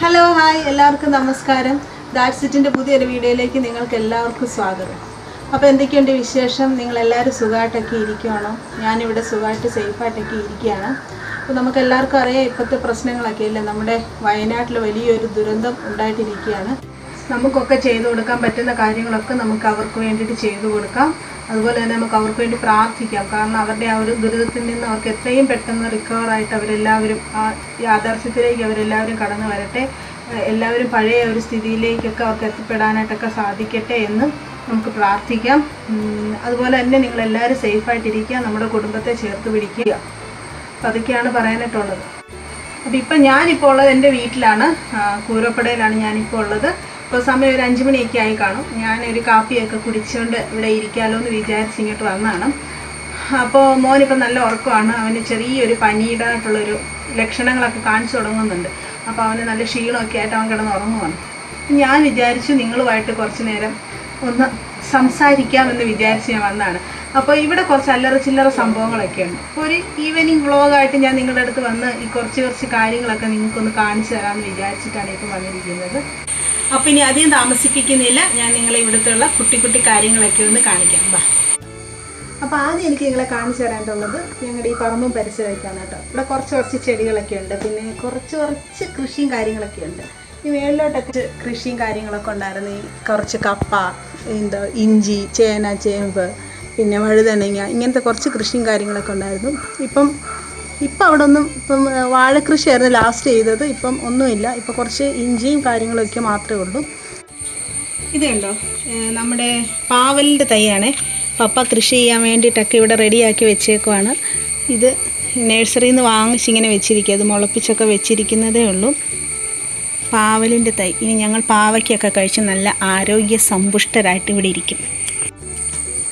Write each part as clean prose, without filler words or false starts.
Hello hi എല്ലാവർക്കും നമസ്കാരം. That's ഇറ്റിൻ്റെ പുതിയൊരു വീഡിയോയിലേക്ക് നിങ്ങൾക്ക് എല്ലാവർക്കും സ്വാഗതം. അപ്പോൾ എന്തൊക്കെയുണ്ട് വിശേഷം? നിങ്ങളെല്ലാവരും സുഖമായിട്ടൊക്കെ ഇരിക്കുകയാണോ? ഞാനിവിടെ സുഖമായിട്ട് സേഫായിട്ടൊക്കെ ഇരിക്കുകയാണ്. അപ്പോൾ നമുക്ക് എല്ലാവർക്കും അറിയാം ഇപ്പോഴത്തെ പ്രശ്നങ്ങളൊക്കെ ഇല്ലേ, നമ്മുടെ വയനാട്ടിൽ വലിയൊരു ദുരന്തം ഉണ്ടായിട്ടിരിക്കുകയാണ്. നമുക്കൊക്കെ ചെയ്തു കൊടുക്കാൻ പറ്റുന്ന കാര്യങ്ങളൊക്കെ നമുക്ക് അവർക്ക് വേണ്ടിയിട്ട് ചെയ്തു കൊടുക്കാം. അതുപോലെ തന്നെ നമുക്ക് അവർക്ക് വേണ്ടി പ്രാർത്ഥിക്കാം. കാരണം അവരുടെ ആ ഒരു ദുരിതത്തിൽ നിന്ന് അവർക്ക് എത്രയും പെട്ടെന്ന് റിക്കവറായിട്ട് അവരെല്ലാവരും ആ യാഥാർത്ഥ്യത്തിലേക്ക് അവരെല്ലാവരും കടന്നു വരട്ടെ. എല്ലാവരും പഴയ ഒരു സ്ഥിതിയിലേക്കൊക്കെ അവർക്ക് എത്തിപ്പെടാനായിട്ടൊക്കെ സാധിക്കട്ടെ എന്ന് നമുക്ക് പ്രാർത്ഥിക്കാം. അതുപോലെ തന്നെ നിങ്ങളെല്ലാവരും സേഫായിട്ടിരിക്കുക, നമ്മുടെ കുടുംബത്തെ ചേർത്ത് പിടിക്കുക. അപ്പോൾ അതൊക്കെയാണ് പറയാനായിട്ടുള്ളത്. അപ്പോൾ ഇപ്പം ഞാനിപ്പോൾ ഉള്ളത് എൻ്റെ വീട്ടിലാണ്, കൂരപ്പടയിലാണ് ഞാനിപ്പോൾ ഉള്ളത്. ഇപ്പോൾ സമയം ഒരു 5 മണിയൊക്കെ ആയി കാണും. ഞാനൊരു കാപ്പിയൊക്കെ കുടിച്ചുകൊണ്ട് ഇവിടെ ഇരിക്കാമല്ലോ എന്ന് വിചാരിച്ച് ഇങ്ങോട്ട് വന്നതാണ്. അപ്പോൾ മോനിപ്പോൾ നല്ല ഉറക്കമാണ്. അവന് ചെറിയൊരു പനിയുടേതായിട്ടുള്ളൊരു ലക്ഷണങ്ങളൊക്കെ കാണിച്ചു തുടങ്ങുന്നുണ്ട്. അപ്പോൾ അവന് നല്ല ക്ഷീണമൊക്കെ ആയിട്ട് അവൻ കിടന്ന് ഉറങ്ങുവാണ്. ഞാൻ വിചാരിച്ചു നിങ്ങളുമായിട്ട് കുറച്ച് നേരം ഒന്ന് സംസാരിക്കാമെന്ന് വിചാരിച്ച് ഞാൻ വന്നതാണ്. അപ്പോൾ ഇവിടെ കുറച്ച് അല്ലറ ചില്ലറ സംഭവങ്ങളൊക്കെ ഉണ്ട്. അപ്പോൾ ഒരു ഈവനിങ് വ്ളോഗായിട്ട് ഞാൻ നിങ്ങളുടെ അടുത്ത് വന്ന് ഈ കുറച്ച് കാര്യങ്ങളൊക്കെ നിങ്ങൾക്കൊന്ന് കാണിച്ചു തരാമെന്ന് വിചാരിച്ചിട്ടാണ് ഇപ്പോൾ വന്നിരിക്കുന്നത്. അപ്പോൾ ഇനി അധികം താമസിപ്പിക്കുന്നില്ല, ഞാൻ നിങ്ങളെ ഇവിടുത്തെയുള്ള കുട്ടി കാര്യങ്ങളൊക്കെ ഒന്ന് കാണിക്കാം. ബാ. അപ്പോൾ ആദ്യം എനിക്ക് നിങ്ങളെ കാണിച്ചു തരാനുള്ളത് ഞങ്ങളുടെ ഈ പറമ്പും പരിസരമൊക്കെയാണ് കേട്ടോ. ഇവിടെ കുറച്ച് ചെടികളൊക്കെ ഉണ്ട്, പിന്നെ കുറച്ച് കൃഷിയും കാര്യങ്ങളൊക്കെ ഉണ്ട്. ഈ മേളിലോട്ടൊക്കെ കൃഷിയും കാര്യങ്ങളൊക്കെ ഉണ്ടായിരുന്നു. ഈ കുറച്ച് കപ്പ, ഇഞ്ചി, ചേന, ചേമ്പ്, പിന്നെ വഴുതനങ്ങ, ഇങ്ങനത്തെ കുറച്ച് കൃഷിയും കാര്യങ്ങളൊക്കെ ഉണ്ടായിരുന്നു. ഇപ്പം അവിടെ ഒന്നും വാഴക്കൃഷിയായിരുന്നു ലാസ്റ്റ് ചെയ്തത്. ഇപ്പം ഒന്നുമില്ല. ഇപ്പോൾ കുറച്ച് ഇഞ്ചിയും കാര്യങ്ങളൊക്കെ മാത്രമേ ഉള്ളൂ. ഇത് കണ്ടോ, നമ്മുടെ പാവലിൻ്റെ തൈയാണ്. പപ്പ കൃഷി ചെയ്യാൻ വേണ്ടിയിട്ടൊക്കെ ഇവിടെ റെഡിയാക്കി വെച്ചേക്കുവാണ്. ഇത് നഴ്സറിയിൽ നിന്ന് വാങ്ങിച്ചിങ്ങനെ വെച്ചിരിക്കുക. അത് മുളപ്പിച്ചൊക്കെ വെച്ചിരിക്കുന്നതേ ഉള്ളൂ. പാവലിൻ്റെ തൈ. ഇനി ഞങ്ങൾ പാവയ്ക്കൊക്കെ കഴിച്ച് നല്ല ആരോഗ്യ സമ്പുഷ്ടരായിട്ട് ഇവിടെ ഇരിക്കും.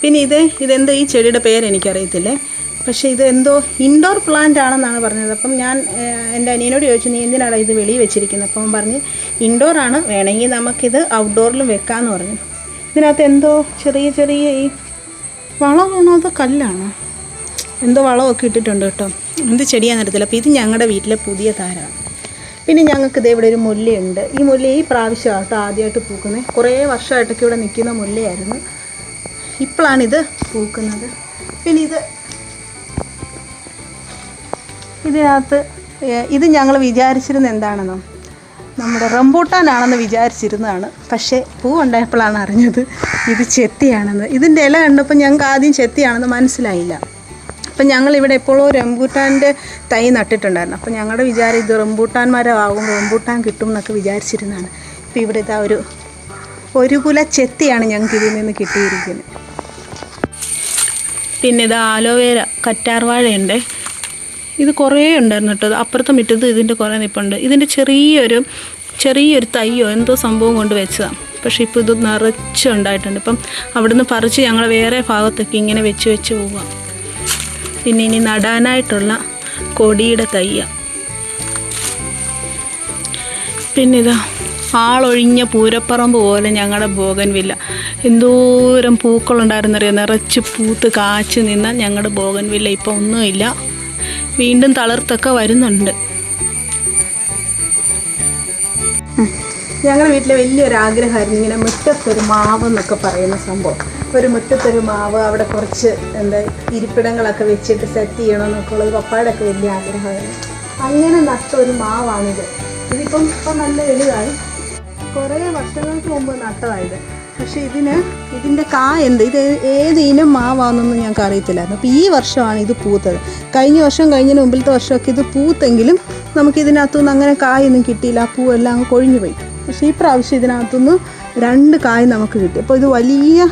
പിന്നെ ഇതെന്തോ ഈ ചെടിയുടെ പേര് എനിക്കറിയത്തില്ലേ, പക്ഷേ ഇത് എന്തോ ഇൻഡോർ പ്ലാന്റ് ആണെന്നാണ് പറഞ്ഞത്. അപ്പം ഞാൻ എൻ്റെ അനിയനോട് ചോദിച്ചു, നീ എന്തിനാണ് ഇത് വെളിയിൽ വെച്ചിരിക്കുന്നത്? അപ്പം പറഞ്ഞ് ഇൻഡോർ ആണ്, വേണമെങ്കിൽ നമുക്കിത് ഔട്ട്ഡോറിലും വെക്കാമെന്ന് പറഞ്ഞു. ഇതിനകത്ത് എന്തോ ചെറിയ ഈ വളമാണോ അതോ കല്ലാണോ, എന്തോ വളമൊക്കെ ഇട്ടിട്ടുണ്ട് കേട്ടോ. എന്ത് ചെടിയാണെന്ന് അറിയത്തില്ല. അപ്പോൾ ഇത് ഞങ്ങളുടെ വീട്ടിലെ പുതിയ താരമാണ്. പിന്നെ ഞങ്ങൾക്ക് ഇതേ ഇവിടെ ഒരു മുല്ലയുണ്ട്. ഈ മുല്ല ഈ പ്രാവശ്യമാട്ടോ ആദ്യമായിട്ട് പൂക്കുന്നത്. കുറേ വർഷമായിട്ടൊക്കെ ഇവിടെ നിൽക്കുന്ന മുല്ലയായിരുന്നു. ഇപ്പോഴാണിത് പൂക്കുന്നത്. പിന്നെ ഇതിനകത്ത് ഇത് ഞങ്ങൾ വിചാരിച്ചിരുന്നത് എന്താണെന്നോ, നമ്മുടെ റംബൂട്ടാനാണെന്ന് വിചാരിച്ചിരുന്നതാണ്. പക്ഷേ പൂ ഉണ്ടായപ്പോഴാണ് അറിഞ്ഞത് ഇത് ചെത്തിയാണെന്ന്. ഇതിൻ്റെ ഇല കണ്ടപ്പോൾ ഞങ്ങൾക്ക് ആദ്യം ചെത്തിയാണെന്ന് മനസ്സിലായില്ല. അപ്പം ഞങ്ങളിവിടെ എപ്പോഴും റംബൂട്ടാൻ്റെ തൈ നട്ടിട്ടുണ്ടായിരുന്നു. അപ്പം ഞങ്ങളുടെ വിചാരം ഇത് റംബൂട്ടാൻ മരമാകും, റംബൂട്ടാൻ കിട്ടും എന്നൊക്കെ വിചാരിച്ചിരുന്നതാണ്. ഇപ്പോൾ ഇവിടെ ഇതാ ഒരു കുല ചെത്തിയാണ് ഞങ്ങൾക്ക് ഇതിൽ നിന്ന് കിട്ടിയിരിക്കുന്നത്. പിന്നെ ഇത് ആലോവേര കറ്റാർവാഴയുണ്ട്. ഇത് കുറേ ഉണ്ടായിരുന്നു കേട്ടോ. അപ്പുറത്തെ മുറ്റത്ത് ഇതിൻ്റെ കുറേ നിൽപ്പുണ്ട്. ഇതിൻ്റെ ചെറിയൊരു തയ്യോ എന്തോ സംഭവം കൊണ്ട് വെച്ചതാണ്. പക്ഷേ ഇപ്പോൾ ഇത് നിറച്ചുണ്ടായിട്ടുണ്ട്. ഇപ്പം അവിടുന്ന് പറിച്ച് ഞങ്ങൾ വേറെ ഭാഗത്തൊക്കെ ഇങ്ങനെ വെച്ച് പോവാം. പിന്നെ ഇനി നടാനായിട്ടുള്ള കൊടിയുടെ തയ്യ. പിന്നെ ഇതാ ആളൊഴിഞ്ഞ പൂരപ്പറമ്പ് പോലെ ഞങ്ങളുടെ ബോഗൻവില്ല. എന്തോരം പൂക്കളുണ്ടായിരുന്നറിയാം, നിറച്ച് പൂത്ത് കാച്ചു നിന്ന ഞങ്ങളുടെ ബോഗൻവില്ല ഇപ്പോൾ ഒന്നുമില്ല, വീണ്ടും തളിർത്തൊക്കെ വരുന്നുണ്ട്. ഞങ്ങളുടെ വീട്ടിലെ വലിയൊരു ആഗ്രഹമായിരുന്നു ഇങ്ങനെ മുറ്റത്തൊരു മാവ് എന്നൊക്കെ പറയുന്ന സംഭവം. ഒരു മുറ്റത്തൊരു മാവ്, അവിടെ കുറച്ച് ഇരിപ്പിടങ്ങളൊക്കെ വെച്ചിട്ട് സെറ്റ് ചെയ്യണമെന്നൊക്കെ ഉള്ളത് പപ്പായുടെ ഒക്കെ വലിയ ആഗ്രഹമായിരുന്നു. അങ്ങനെ നട്ട ഒരു മാവാണിത്. ഇപ്പം നല്ല വലുതായി. കുറേ വർഷങ്ങൾക്ക് മുമ്പ് നട്ടതായത്. പക്ഷേ ഇതിൻ്റെ ഇത് ഏത് ഇനം മാവാണെന്നൊന്നും ഞങ്ങൾക്ക് അറിയത്തില്ലായിരുന്നു. അപ്പോൾ ഈ വർഷമാണ് ഇത് പൂത്തത്. കഴിഞ്ഞ വർഷം കഴിഞ്ഞതിന് മുമ്പിലത്തെ വർഷമൊക്കെ ഇത് പൂത്തെങ്കിലും നമുക്കിതിനകത്തുനിന്ന് അങ്ങനെ കായൊന്നും കിട്ടിയില്ല. ആ പൂവെല്ലാം അങ്ങ് കൊഴിഞ്ഞു പോയി. പക്ഷേ ഈ പ്രാവശ്യം ഇതിനകത്തുനിന്ന് 2 കായ് നമുക്ക് കിട്ടി. അപ്പോൾ ഇത് വലിയ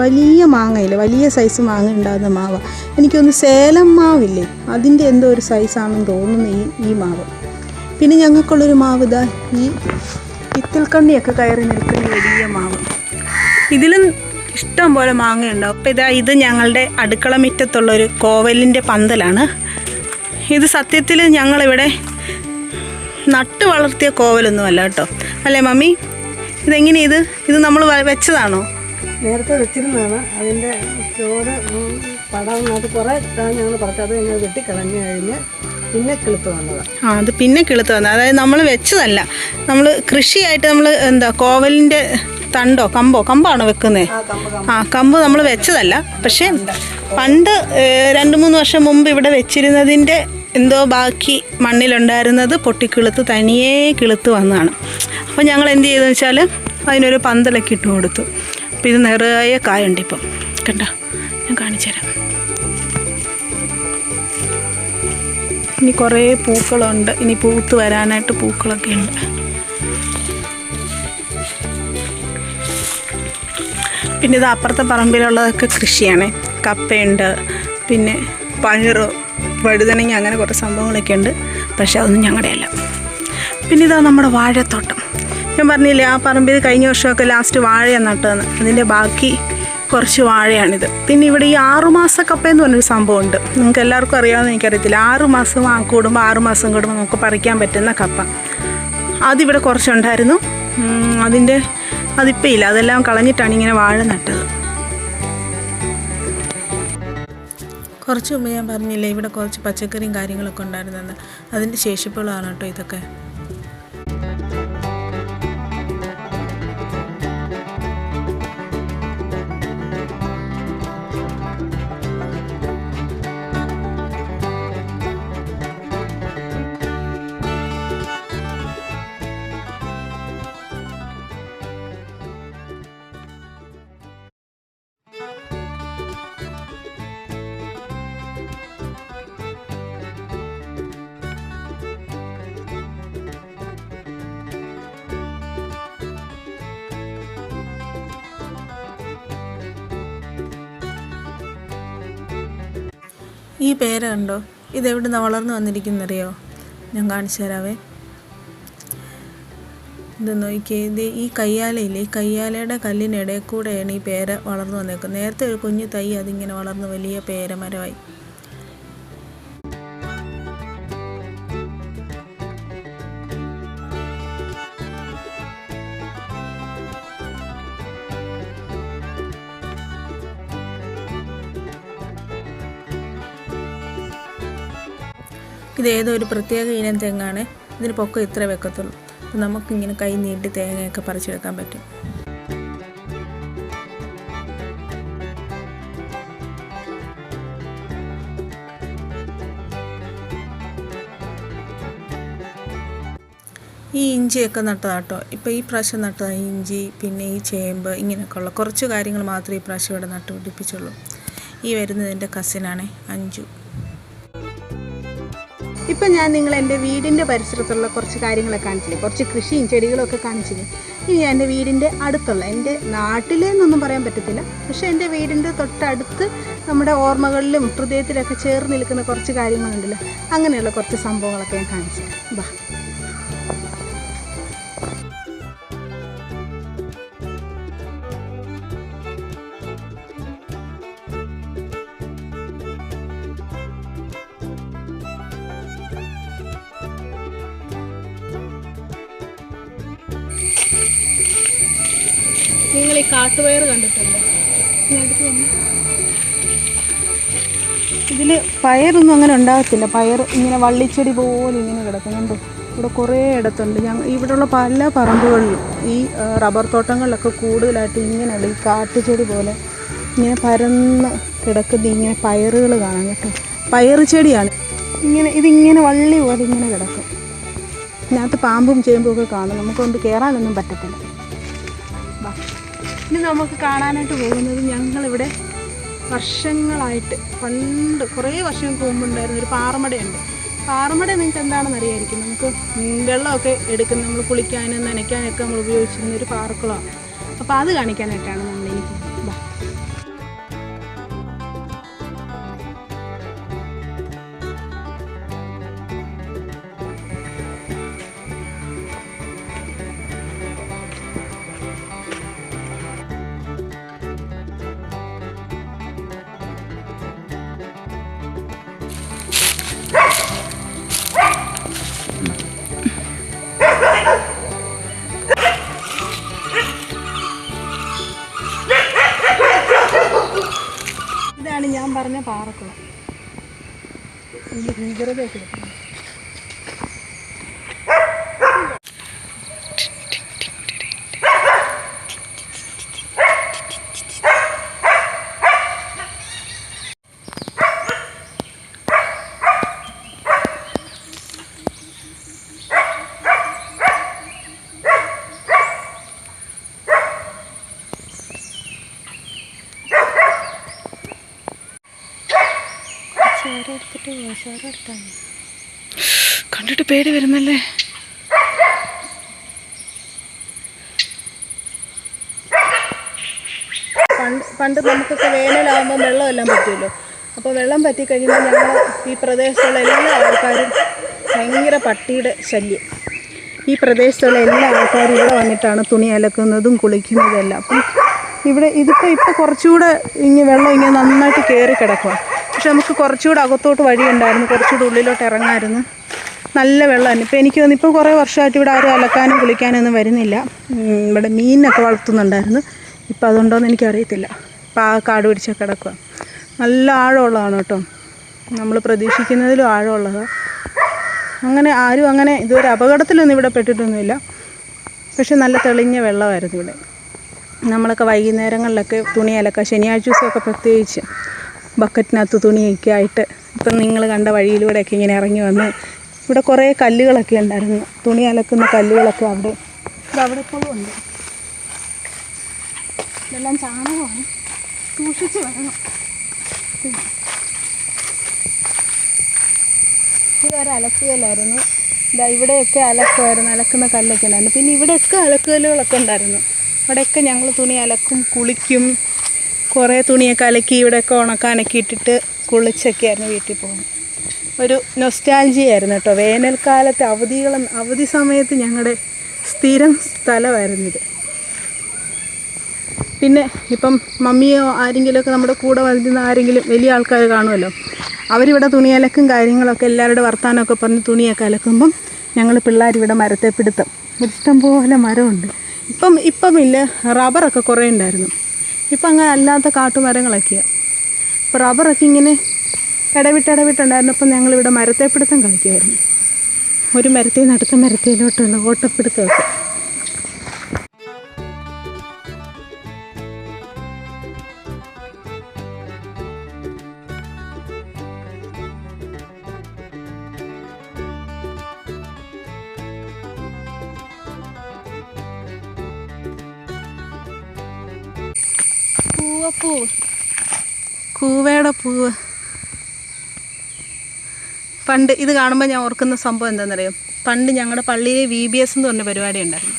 വലിയ മാങ്ങയില്ല, വലിയ സൈസ് മാങ്ങ ഉണ്ടാകുന്ന മാവാണ്. എനിക്കൊന്ന് സേലം മാവില്ലേ, അതിൻ്റെ എന്തോ ഒരു സൈസാണെന്ന് തോന്നുന്നു ഈ മാവ്. പിന്നെ ഞങ്ങൾക്കുള്ളൊരു മാവ് ഇതാ ഈ പിത്തൽക്കണ്ണിയൊക്കെ കയറി നിൽക്കുന്ന വലിയ മാവ്. ഇതിലും ഇഷ്ടം പോലെ മാങ്ങ ഉണ്ടാവും. അപ്പോൾ ഇത് ഞങ്ങളുടെ അടുക്കള മുറ്റത്തുള്ളൊരു കോവലിൻ്റെ പന്തലാണ്. ഇത് സത്യത്തിൽ ഞങ്ങളിവിടെ നട്ട് വളർത്തിയ കോവലൊന്നുമല്ല കേട്ടോ, അല്ലേ മമ്മി? ഇതെങ്ങനെയാണ് ഇത് നമ്മൾ വെച്ചതാണോ? നേരത്തെ വെച്ചിരുന്നതാണ്. അതിൻ്റെ ചോറ് പടം അത് കുറേ ഞങ്ങൾ പറിച്ചത് ഞങ്ങൾ വെട്ടിക്കളഞ്ഞു കഴിഞ്ഞ് പിന്നെ കിളുത്ത് വന്നതാണ്. അത് പിന്നെ കിളുത്ത് വന്നത്, അതായത് നമ്മൾ വെച്ചതല്ല, നമ്മൾ കൃഷിയായിട്ട് നമ്മൾ എന്താ കോവലിൻ്റെ തണ്ടോ കമ്പാണോ വെക്കുന്നത്? കമ്പ് നമ്മൾ വെച്ചതല്ല. പക്ഷേ പണ്ട് 2-3 വർഷം മുമ്പ് ഇവിടെ വെച്ചിരുന്നതിൻ്റെ എന്തോ ബാക്കി മണ്ണിലുണ്ടായിരുന്നത് പൊട്ടിക്കിളുത്ത് തനിയേ കിളുത്ത് വന്നതാണ്. അപ്പോൾ ഞങ്ങൾ എന്ത് ചെയ്തെന്ന് വെച്ചാൽ അതിനൊരു പന്തലൊക്കെ ഇട്ട് കൊടുത്തു. അപ്പോൾ ഇത് നിറയെ കായുണ്ട് ഇപ്പം, കണ്ടോ? ഞാൻ കാണിച്ചു തരാം. ഇനി കുറേ പൂക്കളുണ്ട്, ഇനി പൂത്ത് വരാനായിട്ട് പൂക്കളൊക്കെ ഉണ്ട്. പിന്നെ ഇത് അപ്പുറത്തെ പറമ്പിലുള്ളതൊക്കെ കൃഷിയാണ്. കപ്പയുണ്ട്, പിന്നെ പയറ്, വഴുതനങ്ങ, അങ്ങനെ കുറേ സംഭവങ്ങളൊക്കെ ഉണ്ട്. പക്ഷേ അതൊന്നും ഞങ്ങളുടെ അല്ല. പിന്നെ ഇതാ നമ്മുടെ വാഴത്തോട്ടം. ഞാൻ പറഞ്ഞില്ലേ ആ പറമ്പിൽ കഴിഞ്ഞ വർഷമൊക്കെ ലാസ്റ്റ് വാഴയാണ് നട്ടതെന്ന്. അതിൻ്റെ ബാക്കി കുറച്ച് വാഴയാണിത്. പിന്നെ ഇവിടെ ഈ 6 മാസ കപ്പയെന്ന് പറഞ്ഞൊരു സംഭവമുണ്ട്. നിങ്ങൾക്ക് എല്ലാവർക്കും അറിയാമെന്ന് എനിക്കറിയത്തില്ല. 6 മാസം കൂടുമ്പോൾ 6 മാസം കൂടുമ്പോൾ നമുക്ക് പറിക്കാൻ പറ്റുന്ന കപ്പ. അതിവിടെ കുറച്ചുണ്ടായിരുന്നു. അതിപ്പോൾ ഇല്ല, അതെല്ലാം കളഞ്ഞിട്ടാണ് ഇങ്ങനെ വാഴ നട്ടത്. കുറച്ച് മുമ്പ് ഞാൻ പറഞ്ഞില്ലേ ഇവിടെ കുറച്ച് പച്ചക്കറിയും കാര്യങ്ങളൊക്കെ ഉണ്ടായിരുന്നെന്ന്. അതിൻ്റെ ശേഷിപ്പുകളാണ് കേട്ടോ ഇതൊക്കെ. ഈ പേര കണ്ടോ? ഇതെവിടെ നിന്ന് വളർന്നു വന്നിരിക്കുന്നറിയോ? ഞാൻ കാണിച്ചു തരാവേ. ഇത് നോക്കിയേ, ഇത് ഈ കയ്യാലയില്ലേ, ഈ കയ്യാലയുടെ കല്ലിനിടയിൽ കൂടെയാണ് ഈ പേര വളർന്നു വന്നേക്കുന്നത്. നേരത്തെ ഒരു കുഞ്ഞു തൈ, അതിങ്ങനെ വളർന്ന് വലിയ പേരമരമായി. ഇതേതോ ഒരു പ്രത്യേക ഇനം തെങ്ങാണ്. ഇതിന് പൊക്കം ഇത്ര വെക്കത്തുള്ളൂ. അപ്പോൾ നമുക്കിങ്ങനെ കൈ നീട്ടി തേങ്ങയൊക്കെ പറിച്ചെടുക്കാൻ പറ്റും. ഈ ഇഞ്ചിയൊക്കെ നട്ടതാട്ടോ. ഇപ്പോൾ ഈ പ്രാവശ്യം നട്ടതാണ് ഇഞ്ചി, പിന്നെ ഈ ചേമ്പ്, ഇങ്ങനെയൊക്കെ ഉള്ള കുറച്ച് കാര്യങ്ങൾ മാത്രമേ ഈ പ്രാവശ്യം ഇവിടെ നട്ടുപിടിപ്പിച്ചുള്ളൂ. ഈ വരുന്നത് എൻ്റെ കസിനാണ് അഞ്ജു. ഇപ്പം ഞാൻ എൻ്റെ വീടിൻ്റെ പരിസരത്തുള്ള കുറച്ച് കാര്യങ്ങളൊക്കെ കാണിച്ചില്ലേ, കുറച്ച് കൃഷിയും ചെടികളൊക്കെ കാണിച്ചില്ലേ. ഇനി ഞാൻ എൻ്റെ വീടിൻ്റെ അടുത്തുള്ള, എൻ്റെ നാട്ടിലെന്നൊന്നും പറയാൻ പറ്റത്തില്ല, പക്ഷേ എൻ്റെ വീടിൻ്റെ തൊട്ടടുത്ത് നമ്മുടെ ഓർമ്മകളിലും ഹൃദയത്തിലൊക്കെ ചേർന്ന് നിൽക്കുന്ന കുറച്ച് കാര്യങ്ങളുണ്ടല്ലോ, അങ്ങനെയുള്ള കുറച്ച് സംഭവങ്ങളൊക്കെ ഞാൻ കാണിച്ചു തരാം. ബാ. നിങ്ങൾ ഈ കാട്ടുപയർ കണ്ടിട്ടുണ്ടോ? ഇതിൽ പയറൊന്നും അങ്ങനെ ഉണ്ടാകത്തില്ല. പയർ ഇങ്ങനെ വള്ളിച്ചെടി പോലെ ഇങ്ങനെ കിടക്കുന്നുണ്ട്. ഇവിടെ കുറേ ഇടത്തുണ്ട്. ഇവിടെയുള്ള പല പറമ്പുകളിലും ഈ റബ്ബർ തോട്ടങ്ങളിലൊക്കെ കൂടുതലായിട്ട് ഇങ്ങനെയുള്ള ഈ കാട്ടുചെടി പോലെ ഇങ്ങനെ പരന്ന് കിടക്കുന്ന ഇങ്ങനെ പയറുകൾ കാണാം കേട്ടോ. പയറ് ചെടിയാണ് ഇതിങ്ങനെ വള്ളി പോലെ ഇങ്ങനെ കിടക്കും. ഇതിനകത്ത് പാമ്പും ചേമ്പും ഒക്കെ കാണും. നമുക്കൊണ്ട് കയറാനൊന്നും പറ്റത്തില്ല. ഇനി നമുക്ക് കാണാനായിട്ട് പോകുന്നത് ഞങ്ങളിവിടെ വർഷങ്ങളായിട്ട്, പണ്ട് കുറേ വർഷങ്ങൾക്ക് മുമ്പുണ്ടായിരുന്ന ഒരു പാറമടയുണ്ട്. പാറമട നിങ്ങൾക്ക് എന്താണെന്ന് അറിയാമായിരിക്കും. നമുക്ക് വെള്ളമൊക്കെ എടുക്കുന്ന, നമ്മൾ കുളിക്കാനും നനയ്ക്കാനൊക്കെ നമ്മൾ ഉപയോഗിച്ചിരുന്ന ഒരു പാറക്കുളമാണ്. അപ്പോൾ അത് കാണിക്കാനായിട്ടാണ് നമ്മളിനി പോകുന്നത്. ഇതാണ് ഞാൻ പറഞ്ഞ പാറക്കുളം. ഇതിൻ്റെ ഭീകരതയൊക്കെ എടുക്കണം. കണ്ടിട്ട് പേടി വരുന്നല്ലേ. പണ്ട് നമുക്കൊക്കെ വേനലാകുമ്പോൾ വെള്ളമെല്ലാം പറ്റുമല്ലോ. അപ്പോൾ വെള്ളം പറ്റിക്കഴിയുമ്പോൾ ഞങ്ങൾ ഈ പ്രദേശത്തുള്ള എല്ലാ ആൾക്കാരും ഭയങ്കര പട്ടിയുടെ ശല്യം. ഈ പ്രദേശത്തുള്ള എല്ലാ ആൾക്കാരും ഇവിടെ വന്നിട്ടാണ് തുണി അലക്കുന്നതും കുളിക്കുന്നതും എല്ലാം. അപ്പം ഇതിപ്പോൾ കുറച്ചുകൂടെ വെള്ളം ഇങ്ങനെ നന്നായിട്ട് കയറി കിടക്കുക. പക്ഷെ നമുക്ക് കുറച്ചുകൂടെ അകത്തോട്ട് വഴിയുണ്ടായിരുന്നു, കുറച്ചുകൂടെ ഉള്ളിലോട്ട് ഇറങ്ങാമായിരുന്നു. നല്ല വെള്ളമാണ്. ഇപ്പോൾ എനിക്ക് തോന്നുന്നു ഇപ്പോൾ കുറേ വർഷമായിട്ട് ഇവിടെ ആരും അലക്കാനും കുളിക്കാനൊന്നും വരുന്നില്ല. ഇവിടെ മീനൊക്കെ വളർത്തുന്നുണ്ടായിരുന്നു. ഇപ്പോൾ അതുണ്ടോയെന്ന് എനിക്കറിയത്തില്ല. ഇപ്പോൾ ആ കാട് പിടിച്ചൊക്കെ കിടക്കുക. നല്ല ആഴമുള്ളതാണ് കേട്ടോ, നമ്മൾ പ്രതീക്ഷിക്കുന്നതിലും ആഴമുള്ളതാണ്. ആരും അങ്ങനെ ഇതുവരെ അപകടത്തിലൊന്നും ഇവിടെ പെട്ടിട്ടൊന്നുമില്ല. പക്ഷെ നല്ല തെളിഞ്ഞ വെള്ളമായിരുന്നു ഇവിടെ. നമ്മളൊക്കെ വൈകുന്നേരങ്ങളിലൊക്കെ തുണി അലക്കുക, ശനിയാഴ്ച ദിവസമൊക്കെ പ്രത്യേകിച്ച് ബക്കറ്റിനകത്ത് തുണിയൊക്കെ ആയിട്ട് ഇപ്പം നിങ്ങൾ കണ്ട വഴിയിലൂടെയൊക്കെ ഇങ്ങനെ ഇറങ്ങി വന്ന് ഇവിടെ കുറേ കല്ലുകളൊക്കെ ഉണ്ടായിരുന്നു. തുണി അലക്കുന്ന കല്ലുകളൊക്കെ അവിടെ ഇപ്പോഴും ഉണ്ട്. ഇതെല്ലാം ചാണകമാണ്, സൂക്ഷിച്ച് വരണം. ഇതൊരു അലക്കുകല്ലായിരുന്നു. ഇവിടെയൊക്കെ അലക്കുന്ന കല്ലൊക്കെ ഉണ്ടായിരുന്നു. പിന്നെ ഇവിടെയൊക്കെ അലക്കുകല്ലുകളൊക്കെ ഉണ്ടായിരുന്നു. അവിടെയൊക്കെ ഞങ്ങൾ തുണി അലക്കും, കുളിക്കും. കുറേ തുണിയൊക്കെ അലക്കി ഇവിടെയൊക്കെ ഉണക്കാനൊക്കെ ഇട്ടിട്ട് കുളിച്ചൊക്കെയായിരുന്നു വീട്ടിൽ പോകുന്നത്. ഒരു നൊസ്റ്റാൾജിയായിരുന്നു കേട്ടോ. വേനൽക്കാലത്തെ അവധി സമയത്ത് ഞങ്ങളുടെ സ്ഥിരം സ്ഥലമായിരുന്നു ഇത്. പിന്നെ ഇപ്പം മമ്മിയോ ആരെങ്കിലുമൊക്കെ നമ്മുടെ കൂടെ വരുന്ന ആരെങ്കിലും വലിയ ആൾക്കാർ കാണുമല്ലോ, അവരിവിടെ തുണി അലക്കും കാര്യങ്ങളൊക്കെ എല്ലാവരുടെ വർത്താനമൊക്കെ പറഞ്ഞ് തുണിയൊക്കെ അലക്കുമ്പം ഞങ്ങൾ പിള്ളേരിവിടെ മരത്തെ പിടുത്തം. ഇഷ്ടംപോലെ മരമുണ്ട്. ഇപ്പം ഇല്ല, റബ്ബറൊക്കെ കുറേ ഉണ്ടായിരുന്നു. ഇപ്പം അങ്ങനെ അല്ലാത്ത കാട്ടുമരങ്ങളൊക്കെയാണ്. അപ്പോൾ റബ്ബറൊക്കെ ഇങ്ങനെ ഇടവിട്ടുണ്ടായിരുന്നപ്പം ഞങ്ങളിവിടെ മരത്തെ പിടുത്തം കളിക്കുമായിരുന്നു. ഒരു മരത്തിൽ നിന്ന് അടുത്ത മരത്തിലോട്ടുള്ള ഓട്ടപ്പിടുത്തമൊക്കെ. കൂവയുടെ പൂവ്. പണ്ട് ഇത് കാണുമ്പോൾ ഞാൻ ഓർക്കുന്ന സംഭവം എന്താണെന്നറിയാം. പണ്ട് ഞങ്ങളുടെ പള്ളിയിൽ VBS എന്ന് പറഞ്ഞ പരിപാടി ഉണ്ടായിരുന്നു.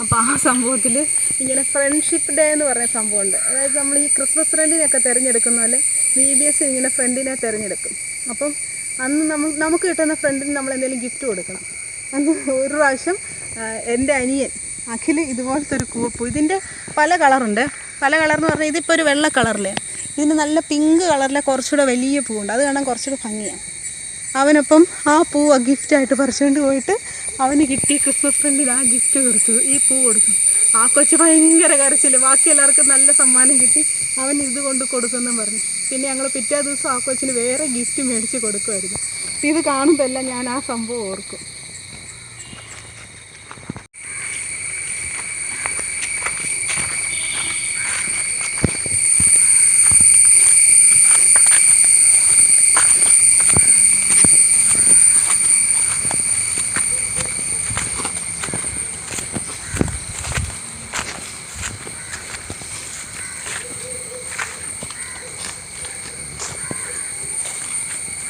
അപ്പോൾ ആ സംഭവത്തിൽ ഇങ്ങനെ ഫ്രണ്ട്ഷിപ്പ് ഡേ എന്ന് പറഞ്ഞ സംഭവമുണ്ട്. അതായത് നമ്മൾ ഈ ക്രിസ്മസ് ഫ്രണ്ടിനെയൊക്കെ തിരഞ്ഞെടുക്കുന്ന പോലെ VBS ഇങ്ങനെ ഫ്രണ്ടിനെ തിരഞ്ഞെടുക്കും. അപ്പം അന്ന് നമുക്ക് കിട്ടുന്ന ഫ്രണ്ടിന് നമ്മൾ എന്തെങ്കിലും ഗിഫ്റ്റ് കൊടുക്കണം. അന്ന് ഒരു പ്രാവശ്യം എൻ്റെ അനിയൻ അഖിൽ ഇതുപോലത്തെ ഒരു കൂവപ്പൂ, ഇതിൻ്റെ പല കളറുണ്ട്. പല കളർന്ന് പറഞ്ഞാൽ ഇതിപ്പോൾ ഒരു വെള്ള കളറിലെ, ഇതിന് നല്ല പിങ്ക് കളറിലെ കുറച്ചുകൂടെ വലിയ പൂവുണ്ട്. അത് കാണാൻ കുറച്ചുകൂടെ ഭംഗിയാണ്. അവനപ്പം ആ പൂവ് ഗിഫ്റ്റായിട്ട് പറിച്ചുകൊണ്ട് പോയിട്ട് അവന് കിട്ടി. ക്രിസ്മസ് ഫ്രണ്ടിൽ ആ ഗിഫ്റ്റ് കൊടുത്തു, ഈ പൂ കൊടുത്തു. ആ കൊച്ചു ഭയങ്കര കരച്ചിൽ. ബാക്കി എല്ലാവർക്കും നല്ല സമ്മാനം കിട്ടി, അവൻ ഇത് കൊണ്ട് കൊടുക്കുമെന്നും പറഞ്ഞു. പിന്നെ ഞങ്ങൾ പിറ്റേ ദിവസം ആ കൊച്ചിന് വേറെ ഗിഫ്റ്റ് മേടിച്ച് കൊടുക്കുമായിരുന്നു. ഇത് കാണുമ്പോൾ എല്ലാം ഞാൻ ആ സംഭവം ഓർക്കും.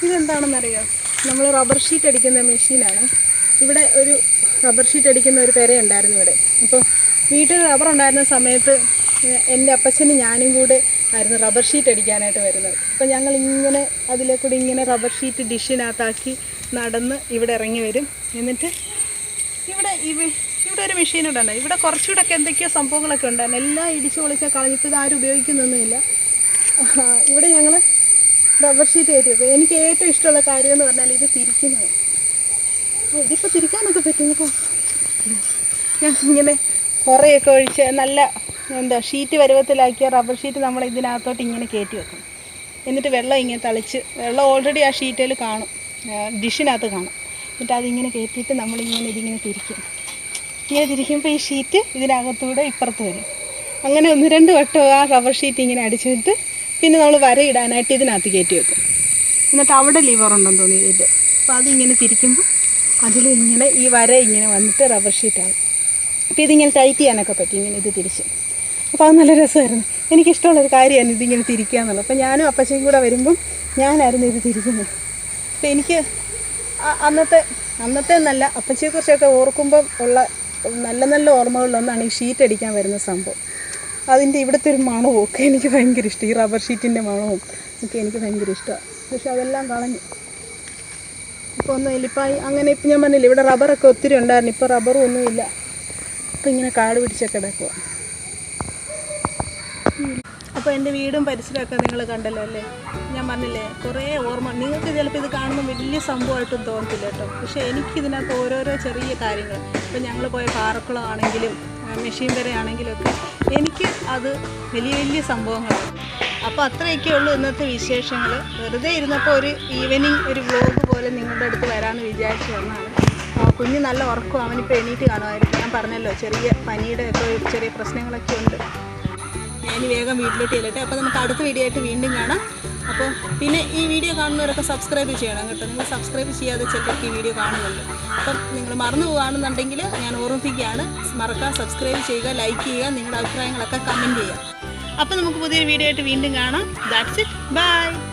ഇതെന്താണെന്നറിയോ? നമ്മൾ റബ്ബർ ഷീറ്റ് അടിക്കുന്ന മെഷീനാണ്. ഇവിടെ ഒരു റബ്ബർ ഷീറ്റ് അടിക്കുന്ന ഒരു പെരയുണ്ടായിരുന്നു ഇവിടെ. അപ്പോൾ വീട്ടിൽ റബ്ബർ ഉണ്ടായിരുന്ന സമയത്ത് എൻ്റെ അപ്പച്ചനും ഞാനും കൂടെ ആയിരുന്നു റബ്ബർ ഷീറ്റ് അടിക്കാനായിട്ട് വരുന്നത്. അപ്പോൾ ഞങ്ങൾ ഇങ്ങനെ അതിലേക്കൂടി ഇങ്ങനെ റബ്ബർ ഷീറ്റ് ഡിഷിനകത്താക്കി നടന്ന് ഇവിടെ ഇറങ്ങി വരും. എന്നിട്ട് ഇവിടെ ഒരു മെഷീൻ ഉണ്ടായിരുന്നു. ഇവിടെ കുറച്ചുകൂടെയൊക്കെ എന്തൊക്കെയോ സംഭവങ്ങളൊക്കെ ഉണ്ടായിരുന്നു. എല്ലാം ഇടിച്ച് പൊളിച്ചാൽ കളഞ്ഞിട്ട് ഇതാരും ഉപയോഗിക്കുന്നൊന്നുമില്ല. ഇവിടെ ഞങ്ങൾ റബ്ബർ ഷീറ്റ് കയറ്റി വെക്കും. എനിക്ക് ഏറ്റവും ഇഷ്ടമുള്ള കാര്യം എന്ന് പറഞ്ഞാൽ ഇത് തിരിക്കുന്നത്. ഇതിപ്പോൾ തിരിക്കാനൊക്കെ പറ്റും കേട്ടോ. ഞാൻ ഇങ്ങനെ കുറേയൊക്കെ ഒഴിച്ച് നല്ല ഷീറ്റ് പരുവത്തിലാക്കിയ റബ്ബർ ഷീറ്റ് നമ്മൾ ഇതിനകത്തോട്ട് ഇങ്ങനെ കയറ്റി വെക്കും. എന്നിട്ട് വെള്ളം ഇങ്ങനെ തളിച്ച്, വെള്ളം ഓൾറെഡി ആ ഷീറ്റിൽ കാണും, ഡിഷിനകത്ത് കാണും. എന്നിട്ട് അതിങ്ങനെ കയറ്റിയിട്ട് നമ്മളിങ്ങനെ ഇതിങ്ങനെ തിരിക്കും. ഇങ്ങനെ തിരിക്കുമ്പോൾ ഈ ഷീറ്റ് ഇതിനകത്തൂടെ ഇപ്പുറത്ത് വരും. അങ്ങനെ 1-2 വട്ടം ആ റബ്ബർ ഷീറ്റ് ഇങ്ങനെ അടിച്ചിട്ട് പിന്നെ നമ്മൾ വരയിടാനായിട്ട് ഇതിനകത്ത് കയറ്റി വെക്കും. എന്നിട്ട് അവിടെ ലിവർ ഉണ്ടെന്ന് തോന്നി ഇതിൻ്റെ. അപ്പോൾ അതിങ്ങനെ തിരിക്കുമ്പോൾ അതിലും ഇങ്ങനെ ഈ വര ഇങ്ങനെ വന്നിട്ട് റബ്ബർ ഷീറ്റാകും. അപ്പോൾ ഇതിങ്ങനെ ടൈറ്റ് ചെയ്യാനൊക്കെ പറ്റും ഇങ്ങനെ ഇത് തിരിച്ച്. അപ്പോൾ അത് നല്ല രസമായിരുന്നു. എനിക്കിഷ്ടമുള്ളൊരു കാര്യമാണ് ഇതിങ്ങനെ തിരിക്കുക എന്നുള്ളത്. അപ്പോൾ ഞാനും അപ്പച്ചയും കൂടെ വരുമ്പം ഞാനായിരുന്നു ഇത് തിരിക്കുന്നത്. അപ്പോൾ എനിക്ക് അന്നത്തെ നല്ല അപ്പച്ചയെക്കുറിച്ചൊക്കെ ഓർക്കുമ്പം ഉള്ള നല്ല നല്ല ഓർമ്മകളിലൊന്നാണ് ഈ ഷീറ്റ് അടിക്കാൻ വരുന്ന സംഭവം. അതിൻ്റെ ഇവിടുത്തെ ഒരു മണവും ഒക്കെ എനിക്ക് ഭയങ്കര ഇഷ്ടം. ഈ റബ്ബർ ഷീറ്റിൻ്റെ മണവും ഒക്കെ എനിക്ക് ഭയങ്കര ഇഷ്ടമാണ്. പക്ഷെ അതെല്ലാം കളഞ്ഞു. ഇപ്പോൾ ഒന്നും ഇല്ല. ഇപ്പം അങ്ങനെ ഇപ്പം ഞാൻ പറഞ്ഞില്ല, ഇവിടെ റബ്ബറൊക്കെ ഒത്തിരി ഉണ്ടായിരുന്നു. ഇപ്പോൾ റബ്ബറും ഒന്നുമില്ല. അപ്പോൾ ഇങ്ങനെ കാട് പിടിച്ചൊക്കെ കിടക്കുക. അപ്പോൾ എൻ്റെ വീടും പരിസരമൊക്കെ നിങ്ങൾ കണ്ടല്ലോ അല്ലേ? ഞാൻ പറഞ്ഞില്ലേ, കുറേ ഓർമ്മ. നിങ്ങൾക്ക് ചിലപ്പോൾ ഇത് കാണുമ്പോൾ വലിയ സംഭവമായിട്ടും തോന്നത്തില്ല കേട്ടോ. പക്ഷേ എനിക്കിതിനകത്ത് ഓരോരോ ചെറിയ കാര്യങ്ങൾ, ഇപ്പോൾ ഞങ്ങൾ പോയ പാറക്കുളം ആണെങ്കിലും മെഷീൻ വരെയാണെങ്കിലും ഒക്കെ എനിക്ക് അത് വലിയ വലിയ സംഭവങ്ങളാണ്. അപ്പോൾ അത്രയൊക്കെ ഉള്ളൂ ഇന്നത്തെ വിശേഷങ്ങൾ. വെറുതെ ഇരുന്നപ്പോൾ ഒരു ഈവനിങ് ഒരു വ്ലോഗ് പോലെ നിങ്ങളുടെ അടുത്ത് വരാമെന്ന് വിചാരിച്ചു വന്നാണ്. കുഞ്ഞ് നല്ല ഉറക്കം, അവനിപ്പോൾ എണീറ്റ് കാണുമായിരുന്നു. ഞാൻ പറഞ്ഞല്ലോ, ചെറിയ പനിയുടെ ഒക്കെ ചെറിയ പ്രശ്നങ്ങളൊക്കെ ഉണ്ട്. ഞാൻ വേഗം വീട്ടിലോട്ട് ചെല്ലട്ടെ. അപ്പോൾ നമുക്ക് അടുത്ത വീഡിയോ ആയിട്ട് വീണ്ടും കാണാം. അപ്പോൾ പിന്നെ ഈ വീഡിയോ കാണുന്നവരൊക്കെ സബ്സ്ക്രൈബ് ചെയ്യണം കേട്ടോ. നിങ്ങൾ സബ്സ്ക്രൈബ് ചെയ്യാതെ ചിലർക്ക് ഈ വീഡിയോ കാണുന്നുണ്ട്. അപ്പം നിങ്ങൾ മറന്നു പോകുകയാണെന്നുണ്ടെങ്കിൽ ഞാൻ ഓർമ്മിപ്പിക്കുകയാണ്, മറക്കാതെ സബ്സ്ക്രൈബ് ചെയ്യുക, ലൈക്ക് ചെയ്യുക, നിങ്ങളുടെ അഭിപ്രായങ്ങളൊക്കെ കമൻറ്റ് ചെയ്യുക. അപ്പോൾ നമുക്ക് പുതിയൊരു വീഡിയോ ആയിട്ട് വീണ്ടും കാണാം. That's it. ബൈ.